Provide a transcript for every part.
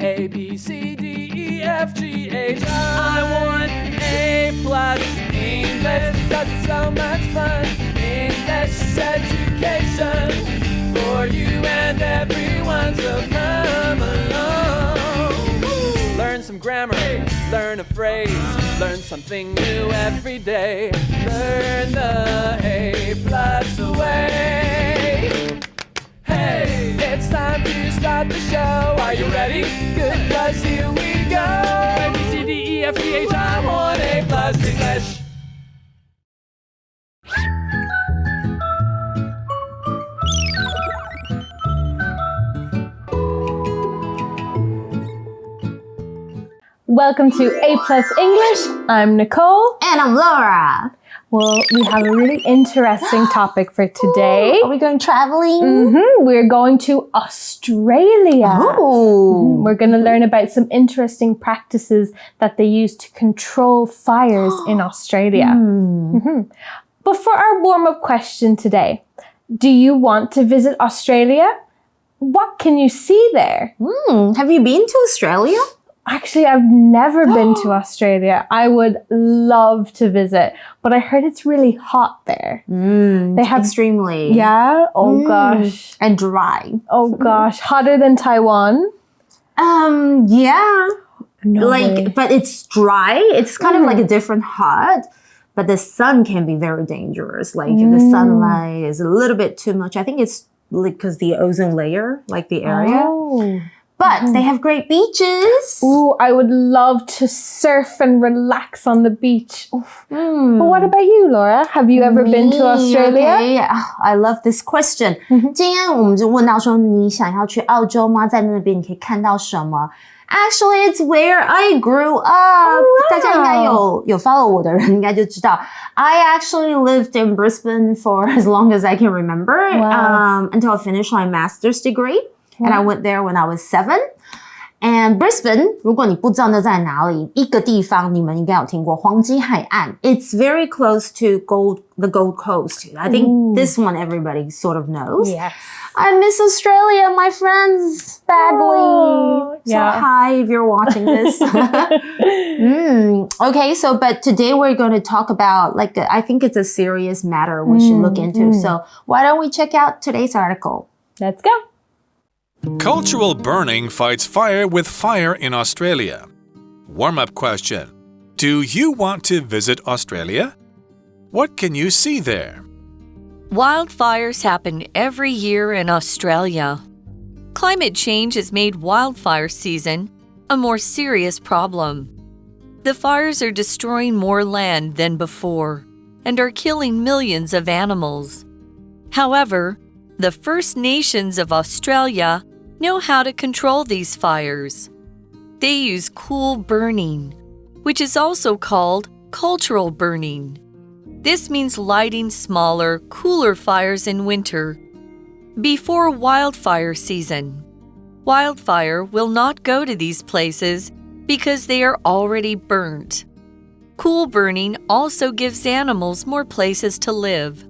A, B, C, D, E, F, G, H, I want A+ English because it's so much fun. English education for you and everyone, so come along. Learn some grammar, learn a phrase, learn something new every day. Learn the A+ way. Hey, it's time to start the show. Are you ready? Good, 'cause here we go. A, B, C, D, E, F, G, H, I want A+ English. Welcome to A+ English. I'm Nicole. And I'm Laura. Well, we have a really interesting topic for today. Ooh, are we going traveling? We're going to Australia. Oh. We're going to learn about some interesting practices that they use to control fires in Australia. But for our warm-up question today, do you want to visit Australia? What can you see there? Have you been to Australia? Actually, I've never been to Australia. I would love to visit, but I heard it's really hot there. They have extremely. Yeah? Oh gosh. And dry. Oh gosh. Hotter than Taiwan? Yeah. No way. But it's dry. It's kind of like a different hot. But the sun can be very dangerous. Like the sunlight is a little bit too much. I think it's because the ozone layer, like the area. Oh. But they have great beaches. Ooh, I would love to surf and relax on the beach. But what about you, Laura? Have you ever been to Australia? Okay. I love this question. 今天我们就问到说，你想要去澳洲吗？在那边你可以看到什么？Actually, it's where I grew up. 大家应该有 follow 我的人应该就知道 I actually lived in Brisbane for as long as I can remember, until I finished my master's degree. And I went there when I was 7. And Brisbane, 如果你不知道那在哪里，一个地方你们应该有听过黄金海岸。It's very close to the Gold Coast. I think this one everybody sort of knows. Yes. I miss Australia, my friends, badly. So hi if you're watching this. Okay, but today we're going to talk about, I think it's a serious matter we should look into. So why don't we check out today's article? Let's go. Cultural burning fights fire with fire in Australia. Warm-up question. Do you want to visit Australia? What can you see there? Wildfires happen every year in Australia. Climate change has made wildfire season a more serious problem. The fires are destroying more land than before and are killing millions of animals. However, the First Nations of Australia know how to control these fires. They use cool burning, which is also called cultural burning. This means lighting smaller, cooler fires in winter. Before wildfire season, wildfire will not go to these places because they are already burnt. Cool burning also gives animals more places to live.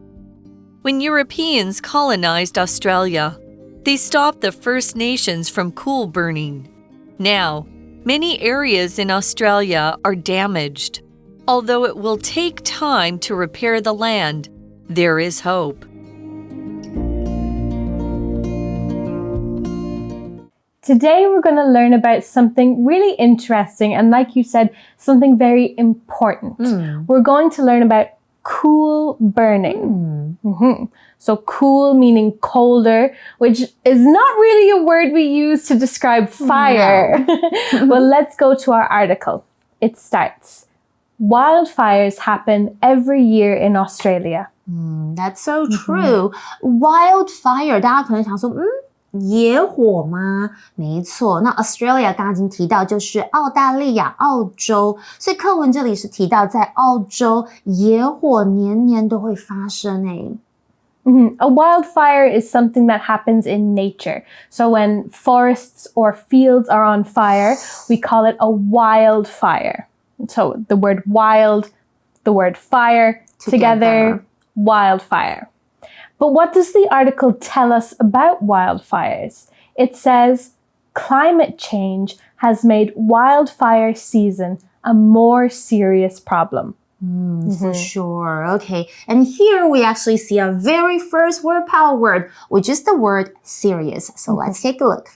When Europeans colonized Australia, they stopped the First Nations from cool burning. Now, many areas in Australia are damaged. Although it will take time to repair the land, there is hope. Today we're going to learn about something really interesting and, like you said, something very important. We're going to learn about cool burning. So cool meaning colder, which is not really a word we use to describe fire. Well, let's go to our article. It starts. Wildfires happen every year in Australia. That's so true. Wildfire, 大家可能想说，野火吗？没错，那 Australia 刚刚已经提到就是澳大利亚、澳洲，所以课文这里是提到在澳洲野火年年都会发生诶。A wildfire is something that happens in nature. So when forests or fields are on fire, we call it a wildfire. So the word wild, the word fire, together, wildfire. But what does the article tell us about wildfires? It says, climate change has made wildfire season a more serious problem. For sure. Okay. And here we actually see our very first word power word, which is the word serious. So let's take a look.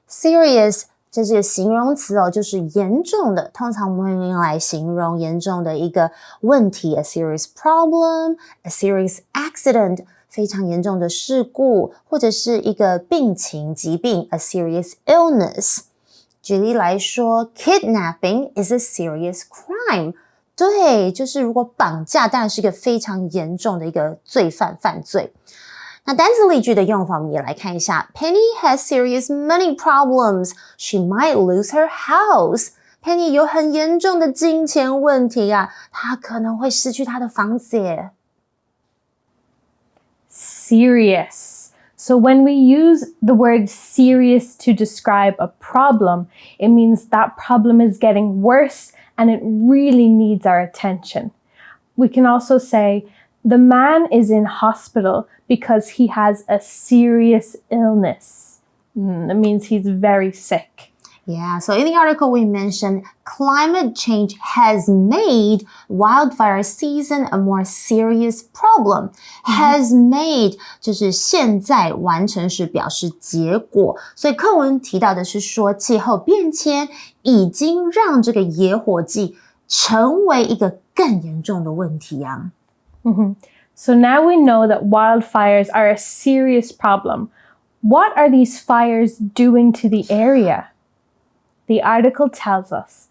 Serious 这是个形容词哦，就是严重的，通常我们会用来形容严重的一个问题 a serious problem, a serious accident, 非常严重的事故，或者是一个病情疾病 a serious illness. 举例来说 kidnapping is a serious crime. 对，就是如果绑架当然是一个非常严重的一个犯罪。那单字例句的用法我们也来看一下 Penny has serious money problems. She might lose her house. Penny 有很严重的金钱问题啊，她可能会失去她的房子耶。Serious. So when we use the word serious to describe a problem, it means that problem is getting worse and it really needs our attention. We can also say, the man is in hospital because he has a serious illness. It means he's very sick. Yeah, so in the article we mentioned climate change has made wildfire season a more serious problem. Has made 就是现在完成时表示结果，所以课文提到的是说气候变迁已经让这个野火季成为一个更严重的问题啊。So now we know that wildfires are a serious problem. What are these fires doing to the area? The article tells us,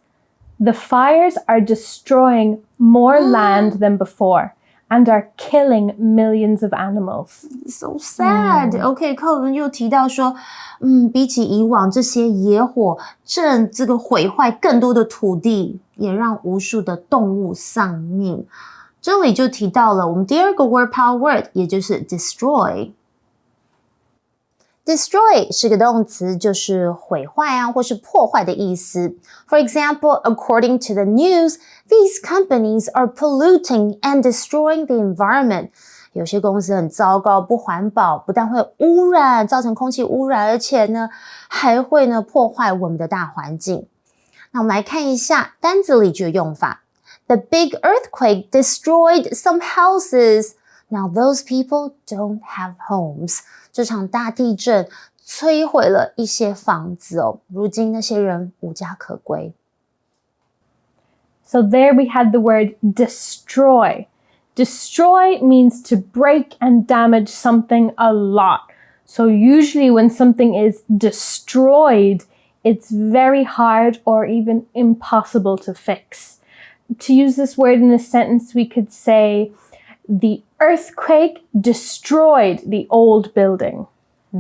the fires are destroying more land than before and are killing millions of animals. So sad. OK, 课文又提到说，比起以往这些野火这个毁坏更多的土地，也让无数的动物丧命。这里就提到了我们第二个 word power word， 也就是 destroy。Destroy 是个动词，就是毁坏啊，或是破坏的意思。For example, according to the news, these companies are polluting and destroying the environment. 有些公司很糟糕，不环保，不但会污染，造成空气污染，而且呢，还会呢破坏我们的大环境。那我们来看一下单字例句的用法。The big earthquake destroyed some houses. Now those people don't have homes. 这场大地震摧毁了一些房子哦，如今那些人无家可归。So there we had the word destroy. Destroy means to break and damage something a lot. So usually when something is destroyed, it's very hard or even impossible to fix. To use this word in a sentence, we could say, the earthquake destroyed the old building.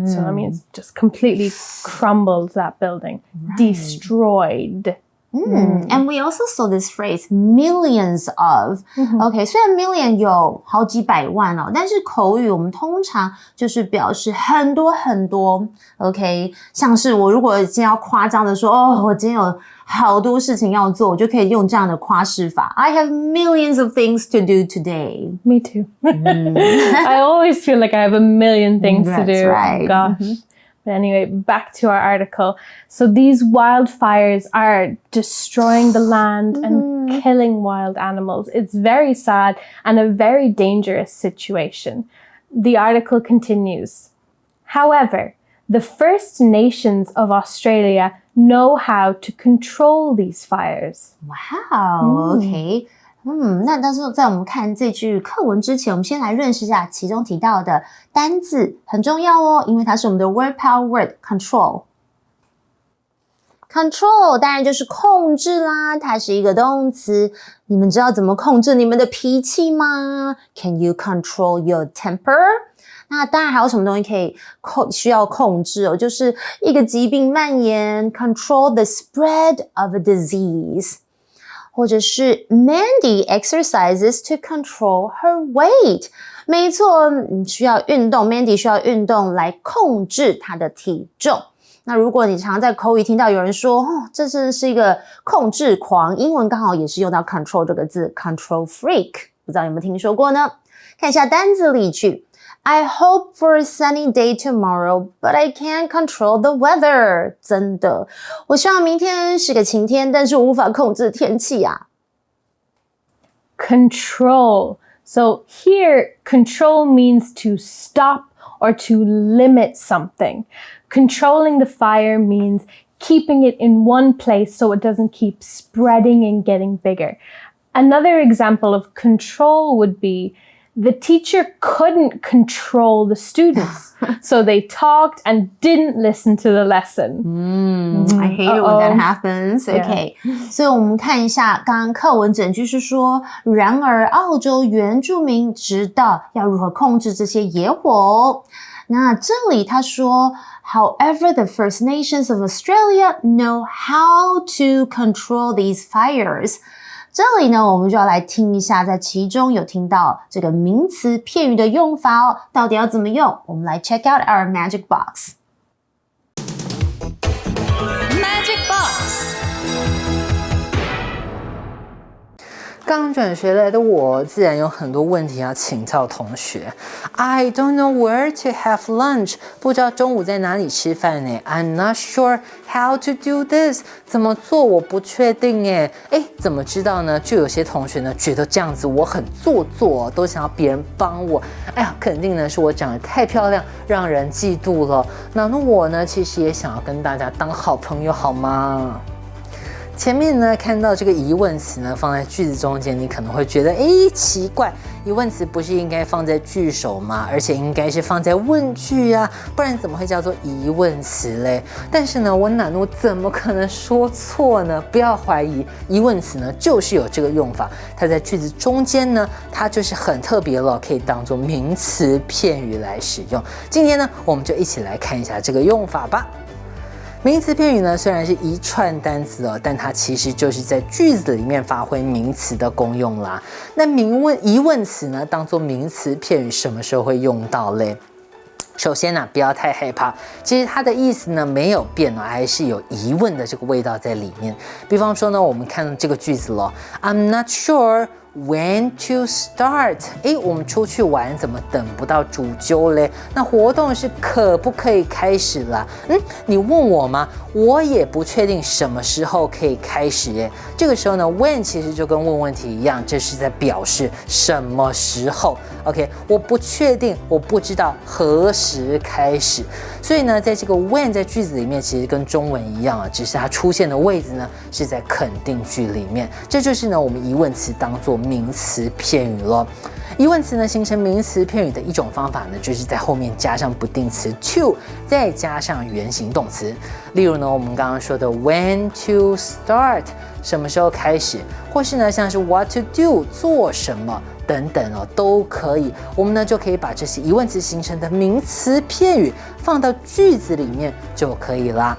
So that means just completely crumbled that building. Right. Destroyed. And we also saw this phrase, millions of. OK, 虽然 million 有好几百万哦，但是口语我们通常就是表示很多很多。OK, 像是我如果今天要夸张的说，我今天有好多事情要做，我就可以用这样的夸饰法。I have millions of things to do today. Me too. I always feel like I have a million things to do. That's right. Gosh. But anyway, back to our article. So these wildfires are destroying the land and killing wild animals. It's very sad and a very dangerous situation. The article continues. However, the First Nations of Australia know how to control these fires. Wow, OK. 那但是在我们看这句课文之前，我们先来认识一下其中提到的单字，很重要哦，因为它是我们的 word power word control。control 当然就是控制啦，它是一个动词。你们知道怎么控制你们的脾气吗？ Can you control your temper？ 那当然还有什么东西可以需要控制哦，就是一个疾病蔓延 control the spread of a disease。或者是 Mandy exercises to control her weight. 没错，需要运动 Mandy 需要运动来控制她的体重。那如果你常在口语听到有人说这是一个控制狂，英文刚好也是用到 control 这个字 control freak， 不知道有没有听说过呢？看一下单字例句 I hope for a sunny day tomorrow, but I can't control the weather. 真的，我希望明天是个晴天，但是我无法控制天气啊。Control. So here, control means to stop or to limit something. Controlling the fire means keeping it in one place so it doesn't keep spreading and getting bigger. Another example of control would be the teacher couldn't control the students, so they talked and didn't listen to the lesson. I hate it when that happens. Okay. 所以我们看一下刚刚课文整句是说，然而澳洲原住民知道要如何控制这些野火哦。那这里他说 However, the First Nations of Australia know how to control these fires. 这里呢，我们就要来听一下，在其中有听到这个名词片语的用法哦，到底要怎么用？我们来 check out our magic box. Magic Box 刚转学来的我，自然有很多问题要请教同学。I don't know where to have lunch， 不知道中午在哪里吃饭呢。I'm not sure how to do this， 怎么做我不确定耶。怎么知道呢？就有些同学呢觉得这样子我很做作，都想要别人帮我。肯定呢是我长得太漂亮，让人嫉妒了。那我呢，其实也想要跟大家当好朋友，好吗？前面呢看到这个疑问词呢放在句子中间，你可能会觉得奇怪，疑问词不是应该放在句首吗？而且应该是放在问句啊，不然怎么会叫做疑问词嘞？但是呢，我哪能怎么可能说错呢？不要怀疑，疑问词呢就是有这个用法，它在句子中间呢，它就是很特别了，可以当作名词片语来使用。今天呢，我们就一起来看一下这个用法吧。名词片语呢，虽然是一串单词哦，但它其实就是在句子里面发挥名词的功用啦。那疑问词呢，当作名词片语，什么时候会用到嘞？首先呢，不要太害怕，其实它的意思呢没有变哦，还是有疑问的这个味道在里面。比方说呢，我们看这个句子咯 ，I'm not sure。When to start？ 我们出去玩怎么等不到主揪嘞？那活动是可不可以开始啦？你问我吗？我也不确定什么时候可以开始耶。这个时候呢 ，when 其实就跟问问题一样，这是在表示什么时候。OK， 我不确定，我不知道何时开始。所以呢，在这个 when 在句子里面其实跟中文一样啊，只是它出现的位置呢是在肯定句里面。这就是呢我们疑问词当作名词片语咯。疑问词呢形成名词片语的一种方法呢，就是在后面加上不定词 to， 再加上原形动词。例如呢，我们刚刚说的 when to start， 什么时候开始，或是呢像是 what to do， 做什么等等哦，都可以。我们呢就可以把这些疑问词形成的名词片语放到句子里面就可以啦。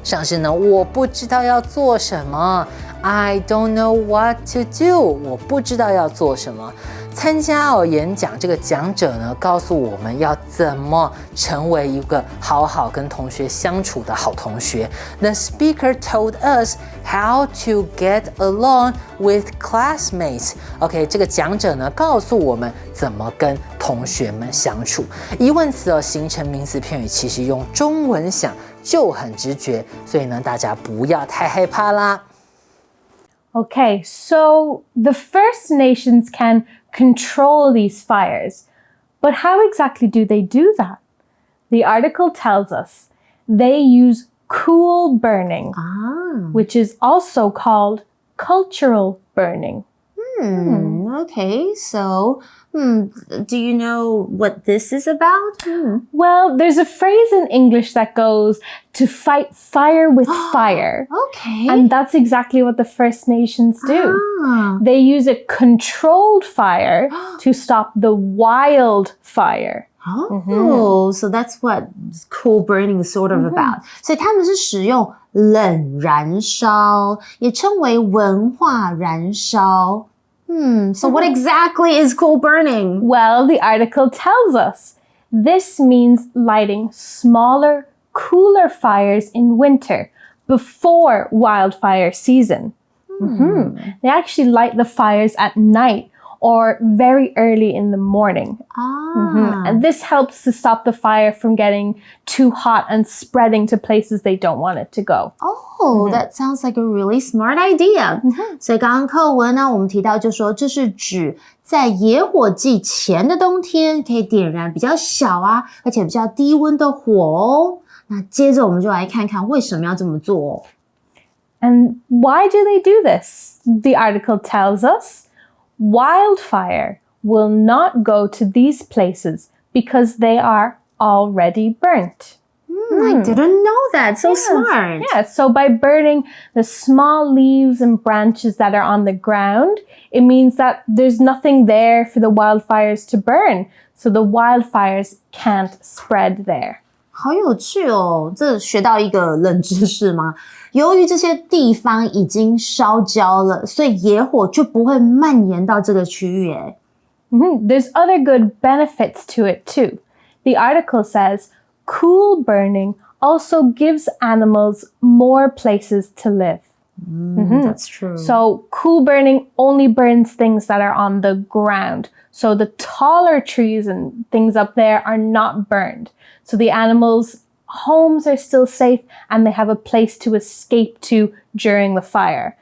像是呢，我不知道要做什么 ，I don't know what to do， 我不知道要做什么。参加演讲，这个讲者呢告诉我们要怎么成为一个好好跟同学相处的好同学。The speaker told us how to get along with classmates. OK， 这个讲者呢告诉我们怎么跟同学们相处。疑问词形成名词片语，其实用中文想就很直觉，所以呢大家不要太害怕啦。Okay, so the First Nations can control these fires. But how exactly do they do that? The article tells us they use cool burning, which is also called cultural burning. Okay, so do you know what this is about? Well, there's a phrase in English that goes to fight fire with fire. Okay. And that's exactly what the First Nations do. They use a controlled fire to stop the wildfire. So that's what cool burning is sort of about. 所以他们是使用冷燃烧，也称为文化燃烧。So what exactly is cool burning? Well, the article tells us this means lighting smaller, cooler fires in winter before wildfire season. They actually light the fires at night or very early in the morning. And this helps to stop the fire from getting too hot and spreading to places they don't want it to go. Oh, that sounds like a really smart idea. 所以刚刚课文呢，我们提到就说这是指在野火季前的冬天可以点燃比较小啊，而且比较低温的火哦。那接着我们就来看看为什么要这么做哦。And why do they do this? The article tells us wildfire will not go to these places because they are already burnt. I didn't know that. So smart. Yeah, so by burning the small leaves and branches that are on the ground, it means that there's nothing there for the wildfires to burn. So the wildfires can't spread there. 好有趣哦，这学到一个冷知识吗？由于这些地方已经烧焦了，所以野火就不会蔓延到这个区域耶。There's other good benefits to it too. The article says, cool burning also gives animals more places to live. That's true. So cool burning only burns things that are on the ground. So the taller trees and things up there are not burned. So the animals' homes are still safe and they have a place to escape to during the fire.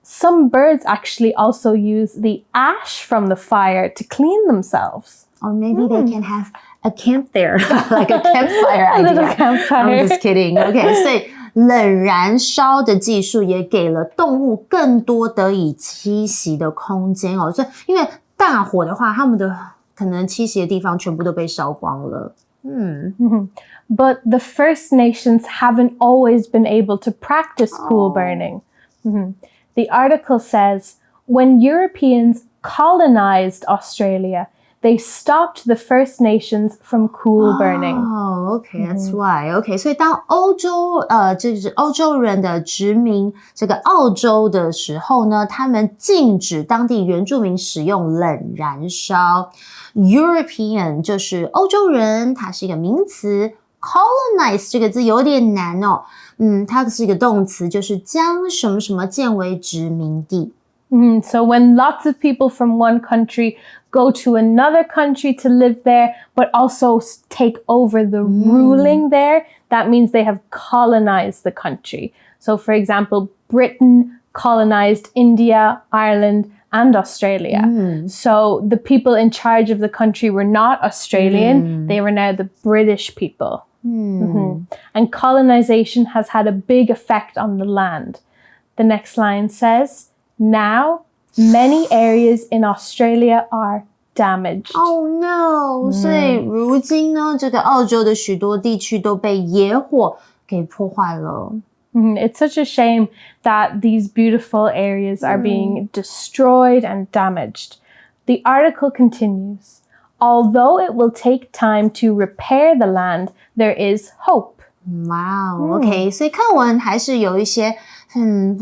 Some birds actually also use the ash from the fire to clean themselves. Or maybe they can have a camp there, like a campfire idea. A little campfire. I'm just kidding. Okay, 所以冷燃烧的技术也给了动物更多得以栖息的空间哦。所以因为大火的话，它们的可能栖息的地方全部都被烧光了。But the First Nations haven't always been able to practice cool burning. The article says, when Europeans colonized Australia, they stopped the First Nations from cool burning. Oh, okay, that's why. Okay, 所以当就是欧洲人的殖民这个澳洲的时候呢，他们禁止当地原住民使用冷燃烧。European 就是欧洲人，它是一个名词。Colonize 这个字有点难哦，它是一个动词，就是将什么什么建为殖民地。So when lots of people from one country go to another country to live there, but also take over the ruling there, that means they have colonized the country. So for example, Britain colonized India, Ireland, and Australia. So the people in charge of the country were not Australian, they were now the British people. And colonization has had a big effect on the land. The next line says, now many areas in Australia are damaged. Oh no! 所以如今呢，这个澳洲的许多地区都被野火给破坏了。It's such a shame that these beautiful areas are being destroyed and damaged. The article continues, although it will take time to repair the land, there is hope. Wow, OK， 所以课文还是有一些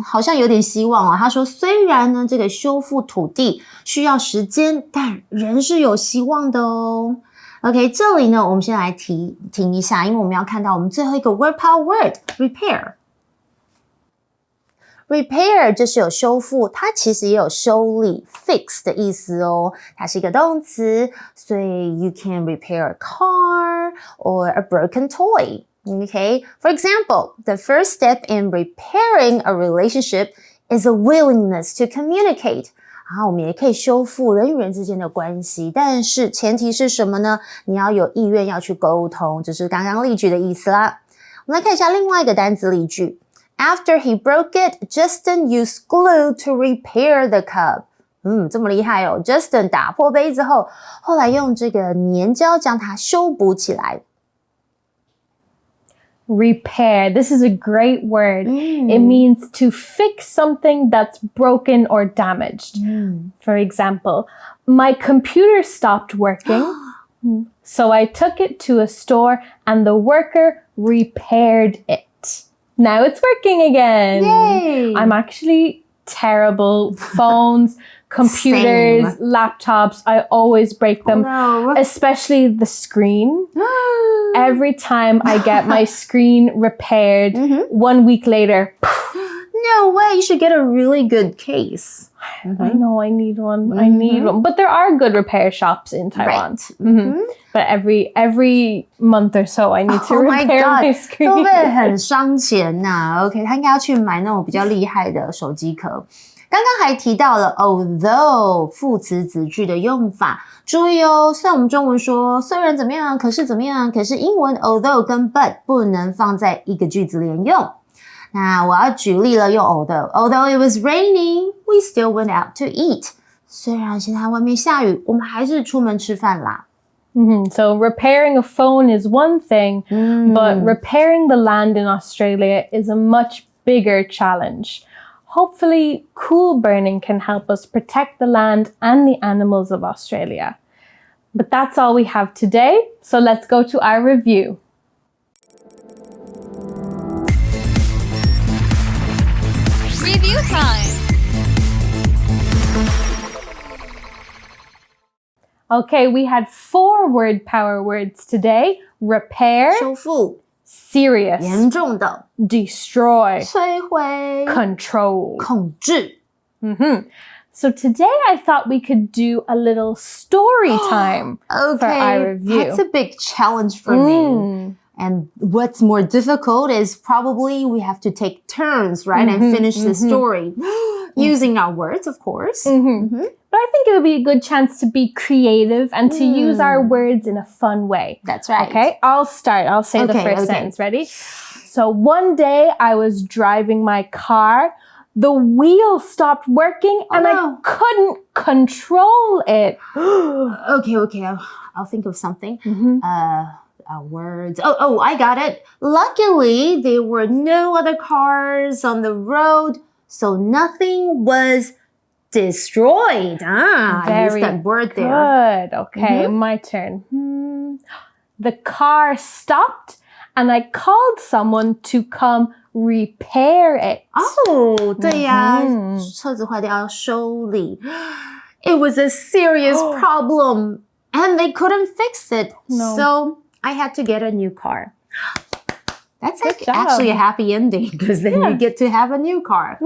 好像有点希望哦。他说，虽然呢这个修复土地需要时间，但仍是有希望的哦。OK， 这里呢我们先来停一下，因为我们要看到我们最后一个 word power word repair。Repair 就是有修复，它其实也有修理 fix 的意思哦，它是一个动词，所以 you can repair a car or a broken toy. Okay, for example, the first step in repairing a relationship is a willingness to communicate. 我们也可以修复人与人之间的关系，但是前提是什么呢？你要有意愿要去沟通，这是刚刚例句的意思啦。我们来看一下另外一个单词例句。After he broke it, Justin used glue to repair the cup. 这么厉害哦 ！Justin 打破杯之后，后来用这个粘胶将它修补起来。Repair. This is a great word. It means to fix something that's broken or damaged. For example, my computer stopped working, so I took it to a store and the worker repaired it. Now it's working again. Yay! I'm actually terrible. Phones, computers, laptops, I always break them, especially the screen. Every time I get my screen repaired, 1 week later, No way, you should get a really good case. I know I need one. I need one. But there are good repair shops in Taiwan. Right. But every month or so, I need to Oh my repair god, my 会 screen. 不会很伤钱呐 ？OK， 他应该要去买那种比较厉害的手机壳。刚刚还提到了 although 副词子句的用法，注意哦。虽然我们中文说虽然怎么样，可是怎么样，可是英文 although 跟 but 不能放在一个句子连用。那我要举例了，用 although it was raining, we still went out to eat. 虽然现在外面下雨，我们还是出门吃饭啦。So repairing a phone is one thing, but repairing the land in Australia is a much bigger challenge. Hopefully, cool burning can help us protect the land and the animals of Australia. But that's all we have today, so let's go to our review. Review time! Okay, we had 4 word power words today. Repair, 修复 serious, 严重的 destroy, 摧毁 control. 控制。 So today I thought we could do a little story time for our Okay, review. that's a big challenge for me. And what's more difficult is probably we have to take turns, right? And finish the story using our words, of course. But I think it'll be a good chance to be creative and to use our words in a fun way. That's right. Okay, I'll start. I'll say the first sentence. Ready? So one day I was driving my car. The wheel stopped working and I couldn't control it. Okay, I'll think of something. Words. Oh, I got it. Luckily, there were no other cars on the road, so nothing was destroyed. I used that word there. Good. Okay, my turn. The car stopped and I called someone to come repair it. Oh, 对呀，车子坏掉要修理。It was a serious problem and they couldn't fix it. So I had to get a new car. That's actually a happy ending because then you get to have a new car.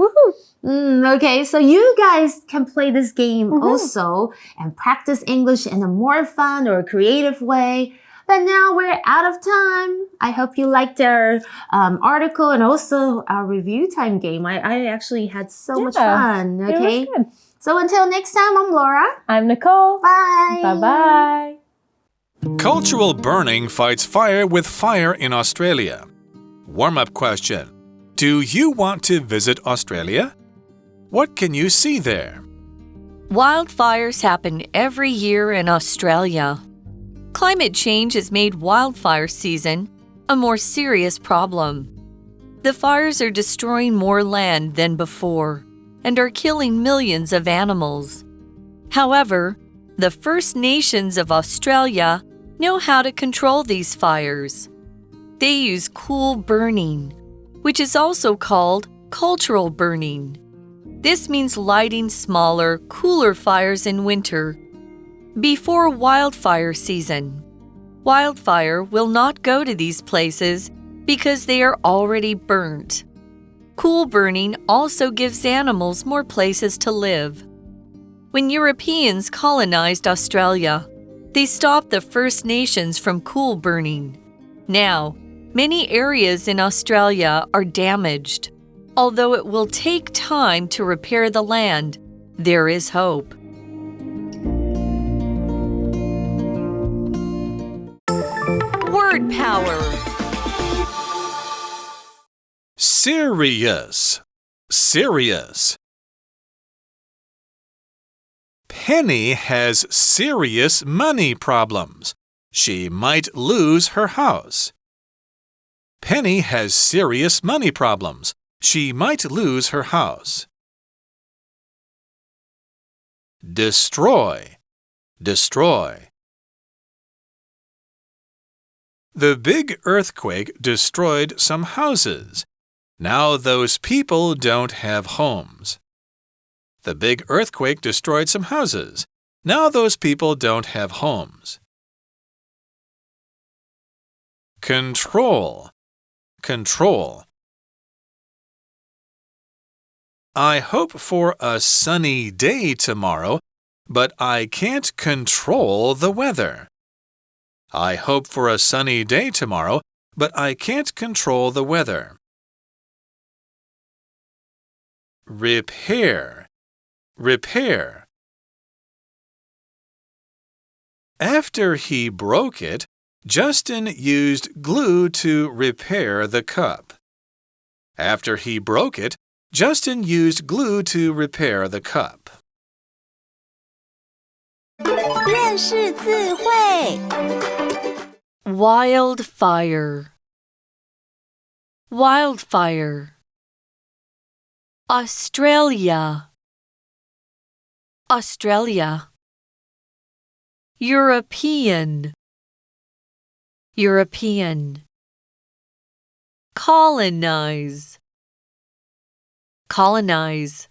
Okay, so you guys can play this game also and practice English in a more fun or creative way. But now we're out of time. I hope you liked our article and also our review time game. I actually had so much fun. Okay, It was good. So until next time, I'm Laura. I'm Nicole. Bye. Bye-bye. Cultural burning fights fire with fire in Australia. Warm-up question. Do you want to visit Australia? What can you see there? Wildfires happen every year in Australia. Climate change has made wildfire season a more serious problem. The fires are destroying more land than before and are killing millions of animals. However, the First Nations of Australia know how to control these fires. They use cool burning, which is also called cultural burning. This means lighting smaller, cooler fires in winter. Before wildfire season, wildfire will not go to these places because they are already burnt. Cool burning also gives animals more places to live. When Europeans colonized Australia, they stopped the First Nations from cool burning. Now, many areas in Australia are damaged. Although it will take time to repair the land, there is hope. Word power. Serious. Serious. Penny has serious money problems. She might lose her house. Penny has serious money problems. She might lose her house. Destroy. Destroy. The big earthquake destroyed some houses. Now those people don't have homes. The big earthquake destroyed some houses. Now those people don't have homes. Control. Control. I hope for a sunny day tomorrow, but I can't control the weather. I hope for a sunny day tomorrow, but I can't control the weather. Repair. Repair. After he broke it, Justin used glue to repair the cup. After he broke it, Justin used glue to repair the cup. 认识字汇 Wildfire. Wildfire. Australia. Australia. European. European. Colonize. Colonize.